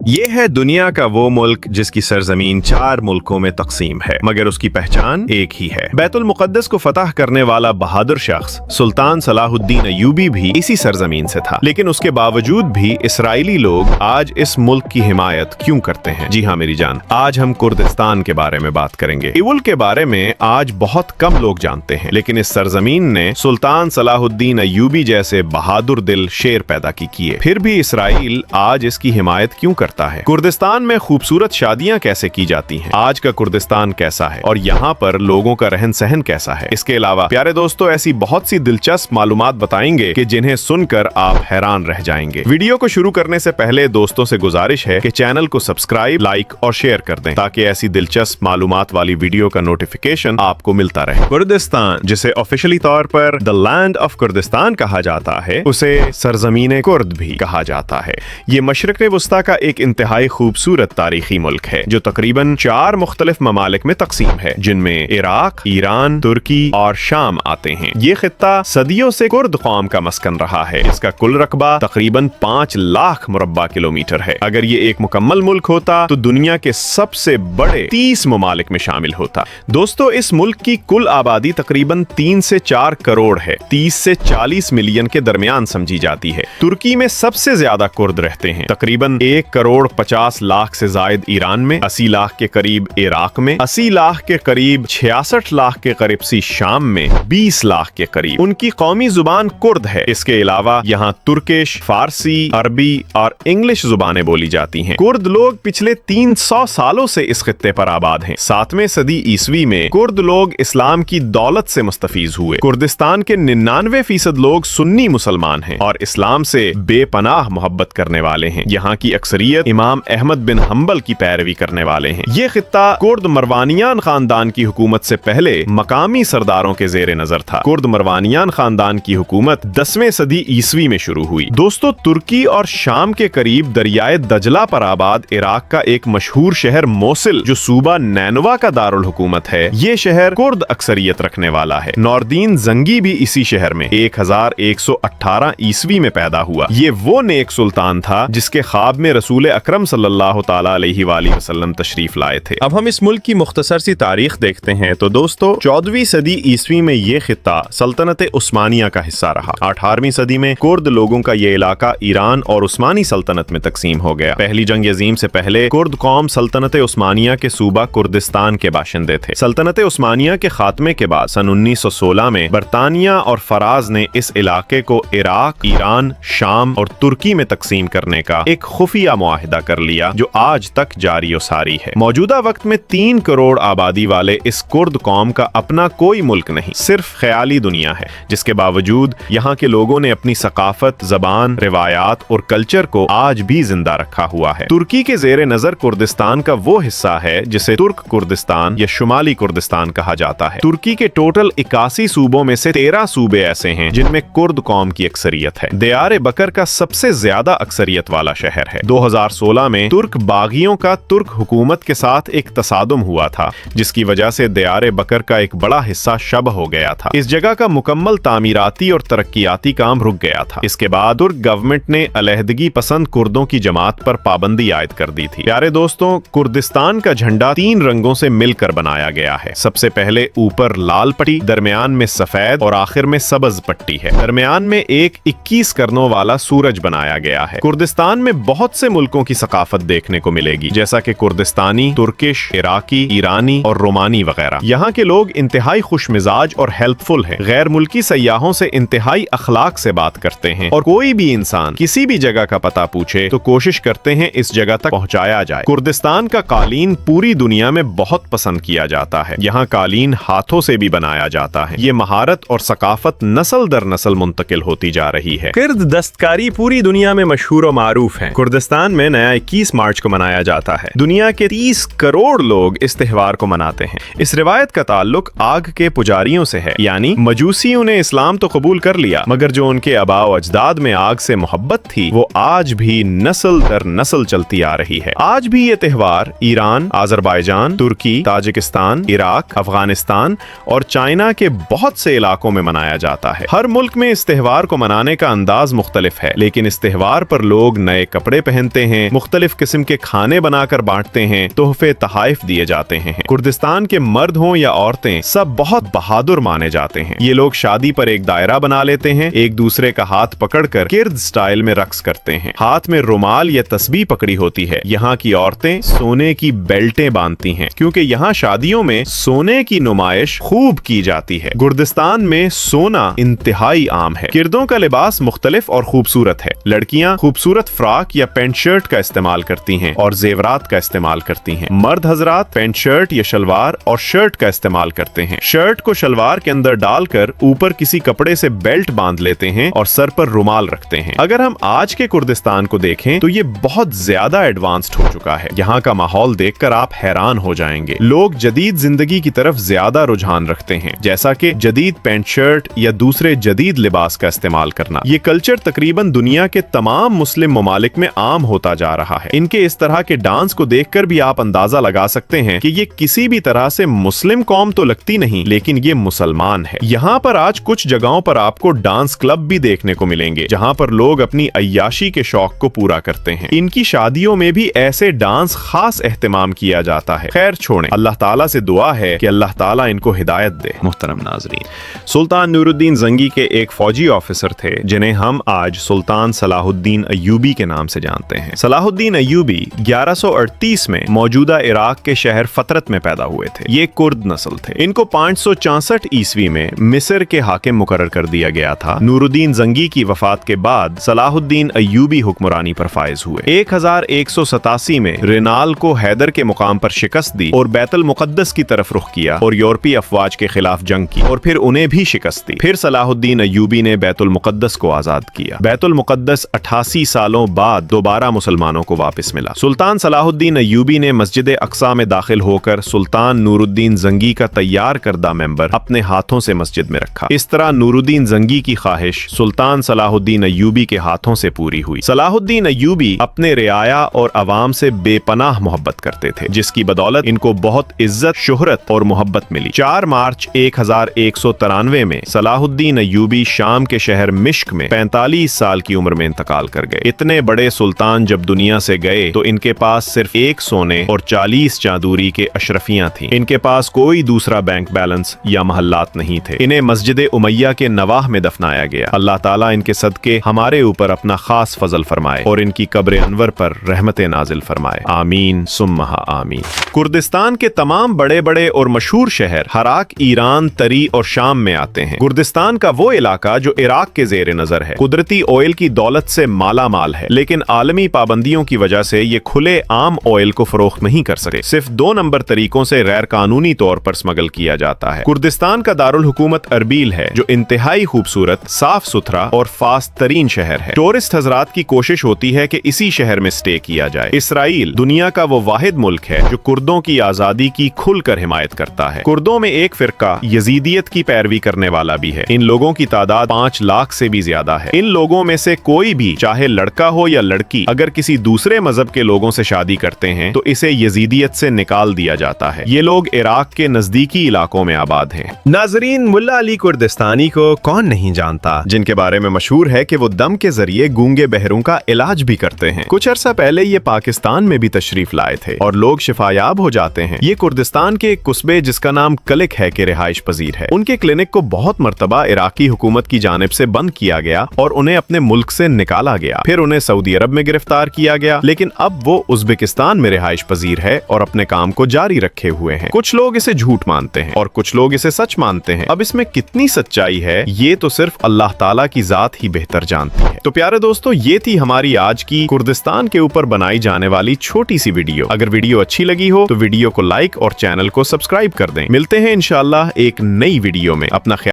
ये है दुनिया का वो मुल्क जिसकी सरजमीन 4 मुल्कों में तकसीम है, मगर उसकी पहचान एक ही है। बैतुल मुक़द्दस को फतह करने वाला बहादुर शख्स सुल्तान सलाहुद्दीन अय्यूबी भी इसी सरजमीन से था, लेकिन उसके बावजूद भी इसराइली लोग आज इस मुल्क की हिमायत क्यों करते हैं? जी हाँ मेरी जान, आज हम कुर्दिस्तान के बारे में बात करेंगे। इवुल के बारे में आज बहुत कम लोग जानते हैं, लेकिन इस सरजमीन ने सुल्तान सलाहुद्दीन अय्यूबी जैसे बहादुर दिल शेर पैदा किए। फिर भी इसराइल आज इसकी हिमायत क्यों करता है? कुर्दिस्तान में खूबसूरत शादियां कैसे की जाती हैं? आज का कुर्दिस्तान कैसा है और यहाँ पर लोगों का रहन सहन कैसा है? इसके अलावा प्यारे दोस्तों, ऐसी बहुत सी दिलचस्प मालूमात बताएंगे कि जिन्हें सुनकर आप हैरान रह जाएंगे। वीडियो को शुरू करने से पहले दोस्तों से गुजारिश है कि चैनल को सब्सक्राइब, लाइक और शेयर कर दें ताकि ऐसी दिलचस्प मालूमात वाली वीडियो का नोटिफिकेशन आपको मिलता रहे। कुर्दिस्तान, जिसे ऑफिशियली तौर पर द लैंड ऑफ कुर्दिस्तान कहा जाता है, उसे सरजमीन कुर्द भी कहा जाता है। ये मशरिक़ वस्ता का एक इंतहाई खूबसूरत तारीखी मुल्क है जो तकरीबन 4 मुख्तलिफ ममालिक में तकसीम है, जिनमें इराक, ईरान, तुर्की और शाम आते हैं। ये खित्ता सदियों से कुर्द कौम का मस्कन रहा है। इसका कुल रकबा तकरीबन 5 लाख मुरब्बा किलोमीटर है। अगर ये एक मुकम्मल मुल्क होता तो दुनिया के सबसे बड़े 30 ममालिक में शामिल होता। दोस्तों, इस मुल्क की कुल आबादी तकरीबन 3 से 4 करोड़ है, 30 से 40 मिलियन के दरमियान समझी जाती है। तुर्की में सबसे ज्यादा कुर्द रहते हैं, तकरीबन 1 करोड़ 50 लाख से जायद ईरान में, 80 लाख के करीब इराक में, 80 लाख के करीब 66 लाख के करीब सी शाम में, 20 लाख के करीब उनकी कौमी जुबान कुर्द है। इसके अलावा यहाँ तुर्किश, फारसी, अरबी और इंग्लिश जुबानें बोली जाती हैं। कुर्द लोग पिछले 300 सालों से इस खित्ते पर आबाद हैं। 7वीं सदी ईसवी में कुर्द लोग इस्लाम की दौलत से मुस्तफीज हुए। कुर्दिस्तान के 99% लोग सुन्नी मुसलमान हैं और इस्लाम से बेपनाह मोहब्बत करने वाले हैं। यहाँ की अक्सरियत इमाम अहमद बिन हम्बल की पैरवी करने वाले हैं। ये खित्ता कुर्द मरवानियान खानदान की हुकूमत से पहले मकामी सरदारों के जेरे नजर था। कुर्द मरवानियान खानदान की हुकूमत 10वीं सदी ईसवी में शुरू हुई। दोस्तों, तुर्की और शाम के करीब दरियाए दजला पर आबाद इराक का एक मशहूर शहर मोसिल, जो सूबा नैनवा का दारुल हुकूमत है, ये शहर कुर्द अक्सरियत रखने वाला है। नौरदीन जंगी भी इसी शहर में 1118 ईसवी में पैदा हुआ। ये वो नेक सुल्तान था जिसके ख्वाब में रसूल अकरम सल्लल्लाहु ताला अलैहि वसल्लम तशरीफ लाए थे। अब हम इस मुल्क की मुख्तसर सी तारीख देखते हैं तो दोस्तों, 14वीं सदी ईसवी में ये खित्ता सल्तनत उस्मानिया का हिस्सा रहा। 18वीं सदी में कुर्द लोगों का ये इलाका ईरान और उस्मानी सल्तनत में तकसीम हो गया। पहली जंग अजीम से पहले कुर्द कौम सल्तनत उस्मानिया के सूबा कुर्दिस्तान के बाशिंदे थे। सल्तनत उस्मानिया के खात्मे के बाद सन 1916 में बरतानिया और फराज ने इस इलाके को इराक, ईरान, शाम और तुर्की में तकसीम करने का एक खुफिया मुआहिदा कर लिया, जो आज तक जारी और सारी है। मौजूदा वक्त में 3 करोड़ आबादी वाले इस कुर्द कौम का अपना कोई मुल्क नहीं, सिर्फ ख्याली दुनिया है, जिसके बावजूद यहाँ के लोगों ने अपनी सकाफत, जबान, रिवायात और कल्चर को आज भी जिंदा रखा हुआ है। तुर्की के जेरे नजर कुर्दिस्तान का वो हिस्सा है जिसे तुर्क कुर्दिस्तान या शुमाली कुर्दिस्तान कहा जाता है। तुर्की के टोटल 81 सूबों में से 13 सूबे ऐसे हैं जिनमें कुर्द कौम की अक्सरियत है। दयारे बकर का सबसे ज्यादा अक्सरियत वाला शहर है। 2016 में तुर्क बागियों का तुर्क हुकूमत के साथ एक तसादुम हुआ था, जिसकी वजह से दयारे बकर का एक बड़ा हिस्सा शब हो गया था। इस जगह का मुकम्मल तामीराती और तरक्याती काम रुक गया था। इसके बाद तुर्क गवर्नमेंट ने अलहदगी पसंद कुर्दों की जमात पर पाबंदी आयद कर दी थी। प्यारे दोस्तों, कुर्दिस्तान का झंडा 3 रंगों से मिलकर बनाया गया है। सबसे पहले ऊपर लाल पट्टी, दरमियान में सफेद और आखिर में सबज पट्टी है। दरमियान में एक 21 करनों वाला सूरज बनाया गया है। कुर्दिस्तान में बहुत से मुल्कों की सकाफत देखने को मिलेगी, जैसा कि कुर्दिस्तानी, तुर्किश, इराकी, ईरानी और रोमानी वगैरह। यहाँ के लोग इंतहाई खुश मिजाज और हेल्पफुल हैं। गैर मुल्की सयाहों से इंतहाई अखलाक से बात करते हैं और कोई भी इंसान किसी भी जगह का पता पूछे तो कोशिश करते हैं इस जगह तक पहुँचाया जाए। कुर्दिस्तान का कालीन पूरी दुनिया में बहुत पसंद किया जाता है। यहाँ कालीन हाथों से भी बनाया जाता है। ये महारत और सकाफत नस्ल दर नस्ल मुंतकिल होती जा रही है। कुर्द दस्तकारी पूरी दुनिया में मशहूर और मारूफ है। कुर्दिस्तान में नया 21 मार्च को मनाया जाता है। दुनिया के 30 करोड़ लोग इस त्योहार को मनाते हैं। इस रिवायत का ताल्लुक आग के पुजारियों से है, यानी मजूसियों ने इस्लाम तो कबूल कर लिया, मगर जो उनके आबाओ अजदाद में आग से मोहब्बत थी वो आज भी नस्ल दर नस्ल चलती आ रही है। आज भी ये त्योहार ईरान, आज़रबाईजान, तुर्की, ताजिकिस्तान, इराक, अफगानिस्तान और चाइना के बहुत से इलाकों में मनाया जाता है। हर मुल्क में इस त्योहार को मनाने का अंदाज मुख्तलिफ है, लेकिन इस त्योहार पर लोग नए कपड़े पहनते हैं, हैं, मुख्तलिफ किस्म के खाने बनाकर बांटते हैं, तोहफे तहाइफ दिए जाते हैं। कुर्दिस्तान के मर्द हों या औरतें सब बहुत बहादुर माने जाते हैं। ये लोग शादी पर एक दायरा बना लेते हैं, एक दूसरे का हाथ पकड़कर किर्द स्टाइल में रक्स करते हैं। हाथ में रुमाल या तस्बीह पकड़ी होती है। यहाँ की औरतें सोने की बेल्टें बांधती हैं, क्योंकि यहाँ शादियों में सोने की नुमाइश खूब की जाती है। कुर्दिस्तान में सोना इंतहाई आम है। किर्दों का लिबास मुख्तलिफ और खूबसूरत है। लड़कियां खूबसूरत फ्रॉक या पैंट शर्ट का इस्तेमाल करती हैं और जेवरात का इस्तेमाल करती हैं। मर्द हजरात पैंट शर्ट या शलवार और शर्ट का इस्तेमाल करते हैं। शर्ट को शलवार के अंदर डालकर ऊपर किसी कपड़े से बेल्ट बांध लेते हैं और सर पर रुमाल रखते हैं। अगर हम आज के कुर्दिस्तान को देखें तो ये बहुत ज्यादा एडवांस्ड हो चुका है। यहाँ का माहौल देखकर आप हैरान हो जाएंगे। लोग जदीद जिंदगी की तरफ ज्यादा रुझान रखते हैं, जैसा कि जदीद पैंट शर्ट या दूसरे जदीद लिबास का इस्तेमाल करना। ये कल्चर तकरीबन दुनिया के तमाम मुस्लिम ममालिक में आम होता जा रहा है। इनके इस तरह के डांस को देखकर भी आप अंदाजा लगा सकते हैं कि ये किसी भी तरह से मुस्लिम कौम तो लगती नहीं, लेकिन ये मुसलमान है। यहाँ पर आज कुछ जगहों पर आपको डांस क्लब भी देखने को मिलेंगे, जहाँ पर लोग अपनी अय्याशी के शौक को पूरा करते हैं। इनकी शादियों में भी ऐसे डांस खास एहतमाम किया जाता है। खैर छोड़ें, अल्लाह ताला से दुआ है कि अल्लाह ताला इनको हिदायत दे। मुहतरम नाज़रीन, सुल्तान नूरुद्दीन जंगी के एक फौजी ऑफिसर थे जिन्हें हम आज सुल्तान सलाहुद्दीन अय्यूबी के नाम से जानते हैं। सलाहुद्दीन अय्यूबी 1138 में मौजूदा इराक के शहर फतरत में पैदा हुए थे। ये कुर्द नस्ल थे। इनको 564 ईस्वी में मिस्र के हाकिम मुकर्रर कर दिया गया था। नूरुद्दीन जंगी की वफात के बाद सलाहुद्दीन अय्यूबी हुक्मरानी पर फायज हुए। 1187 में रिनाल को हैदर के मुकाम पर शिकस्त दी और बैतुल मुकद्दस की तरफ रुख किया और यूरोपीय अफवाज के खिलाफ जंग की और फिर उन्हें भी शिकस्त दी। फिर सलाहुद्दीन अय्यूबी ने बैतुल मुकद्दस को आजाद किया। बैतुल मुकद्दस 88 सालों बाद दोबारा मुसलमानों को वापस मिला। सुल्तान सलाहुद्दीन अय्यूबी ने मस्जिद अक्सा में दाखिल होकर सुल्तान नूरुद्दीन जंगी का तैयार करदा मेंबर अपने हाथों से मस्जिद में रखा। इस तरह नूरुद्दीन जंगी की ख्वाहिश सुल्तान सलाहुद्दीन अय्यूबी के हाथों से पूरी हुई। सलाहुद्दीन अय्यूबी अपने रियाया और अवाम से बेपनाह मोहब्बत करते थे, जिसकी बदौलत इनको बहुत इज्जत, शोहरत और मोहब्बत मिली। 4 मार्च 1193 में सलाहुद्दीन अय्यूबी शाम के शहर मिश्क में 45 साल की उम्र में इंतकाल कर गए। इतने बड़े सुल्तान जब दुनिया से गए तो इनके पास सिर्फ 1 सोने और 40 चांदूरी के अशरफियां थीं। इनके पास कोई दूसरा बैंक बैलेंस या महल्लात नहीं थे। इन्हें मस्जिद उमैया के नवाह में दफनाया गया। अल्लाह ताला इनके सदके हमारे ऊपर अपना खास फजल फरमाए और इनकी कब्र अनवर पर रहमत नाजिल फरमाए। आमीन सुम्मा आमीन। कुर्दिस्तान के तमाम बड़े बड़े और मशहूर शहर हराक, ईरान, तरी और शाम में आते हैं। कुर्दिस्तान का वो इलाका जो इराक के जेर नजर है, कुदरती ऑयल की दौलत से माला माल है, लेकिन आलमी पाबंदियों की वजह से ये खुले आम ऑयल को फरोख्त नहीं कर सके। सिर्फ 2 नंबर तरीकों से गैर कानूनी तौर पर स्मगल किया जाता है। कुर्दिस्तान का दारुल हुकूमत अरबील है, जो इंतहाई खूबसूरत, साफ सुथरा और फास्ट तरीन शहर है। टूरिस्ट हजरात की कोशिश होती है कि इसी शहर में स्टे किया जाए। इसराइल दुनिया का वो वाहिद मुल्क है जो कुर्दों की आजादी की खुलकर हिमायत करता है। कुर्दों में एक फिरका यजीदियत की पैरवी करने वाला भी है। इन लोगों की तादाद 5 लाख से भी ज्यादा है। इन लोगों में से कोई भी, चाहे लड़का हो या लड़की, अगर किसी दूसरे मजहब के लोगों से शादी करते हैं तो इसे यजीदियत से निकाल दिया जाता है। ये लोग इराक के नजदीकी इलाकों में आबाद हैं। नाजरीन, मुल्ला अली कुर्दिस्तानी को कौन नहीं जानता, जिनके बारे में मशहूर है कि वो दम के जरिए गूंगे बहरों का इलाज भी करते हैं। कुछ अरसा पहले ये पाकिस्तान में भी तशरीफ लाए थे और लोग शिफायाब हो जाते हैं। ये कुर्दिस्तान के एक कुस्बे जिसका नाम कलिक है के रिहाइश पजीर है। उनके क्लिनिक को बहुत मर्तबा इराकी हुकूमत की जानिब से बंद किया गया और उन्हें अपने मुल्क से निकाला गया। फिर उन्हें सऊदी अरब में गिरफ्तार किया गया, लेकिन अब वो उज्बेकिस्तान में रिहाइश पजीर है और अपने काम को जारी रखे हुए हैं। कुछ लोग इसे झूठ मानते हैं और कुछ लोग इसे सच मानते हैं। अब इसमें कितनी सच्चाई है ये तो सिर्फ अल्लाह ताला की जात ही बेहतर जानती है। तो प्यारे दोस्तों, ये थी हमारी आज की कुर्दिस्तान के ऊपर बनाई जाने वाली छोटी सी वीडियो। अगर वीडियो अच्छी लगी हो तो वीडियो को लाइक और चैनल को सब्सक्राइब कर दें। मिलते हैं इंशाअल्लाह एक नई वीडियो में। अपना ख्याल